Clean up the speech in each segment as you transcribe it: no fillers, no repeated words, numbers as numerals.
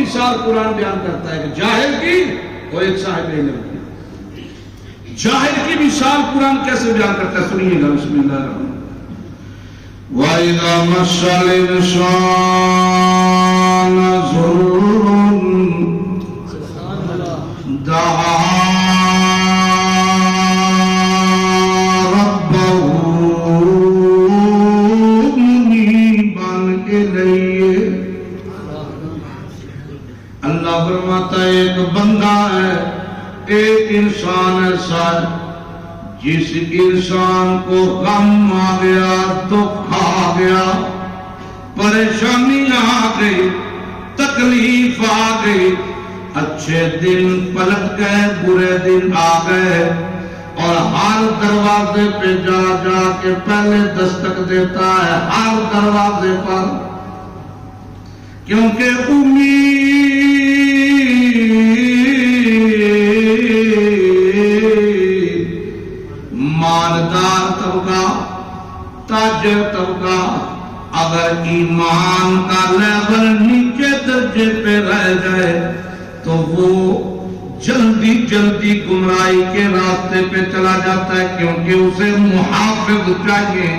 مثال قرآن بیان کرتا ہے کہ جاہل کی اور ایک صاحب علم کی. جاہل کی مثال قرآن کیسے بیان کرتا ہے سنیے گا. بسم اللہ الرحمن الرحیم. وَإِذَا مَسَّ الْإِنسَانَ ضُرٌّ دَعَا فرماتا ہے ایک بندہ ہے، ایک انسان ایسا ہے جس انسان کو غم آ گیا، دکھ آ گیا، پریشانی آ گئی، تکلیف آ گئی، اچھے دن پلٹ گئے، برے دن آ گئے، اور ہر دروازے پہ جا جا کے پہلے دستک دیتا ہے، ہر دروازے پر، کیونکہ امید مالدار طبقہ، تاجر طبقہ اگر ایمان کا لیول نیچے درجے پہ رہ جائے تو وہ جلدی جلدی گمراہی کے راستے پہ چلا جاتا ہے، کیونکہ اسے محافظ چاہیے.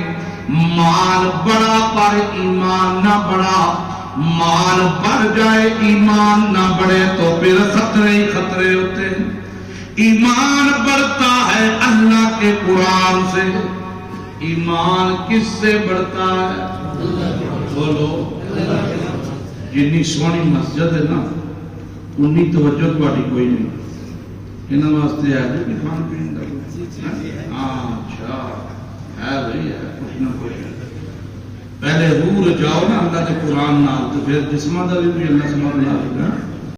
مال بڑا پر ایمان نہ بڑا، مال بڑھ جائے ایمان نہ بڑھے تو پھر خطرے ہی خطرے ہوتے ہیں. ایمان بڑھتا ہے اللہ کے قرآن سے. ایمان کس سے بڑھتا ہے؟ بولو. جنی سونی مسجد ہے نا انی توجہ تھوڑی کوئی نہیں. انہاں واسطے ہے جو کھان پین دا. اچھا ہے بھائی ہے کچھ نہ کچھ. پہلے روح جاؤ نا اللہ کے قرآن نال تو پھر جسمہ دا بھی اللہ سبحانہ اللہ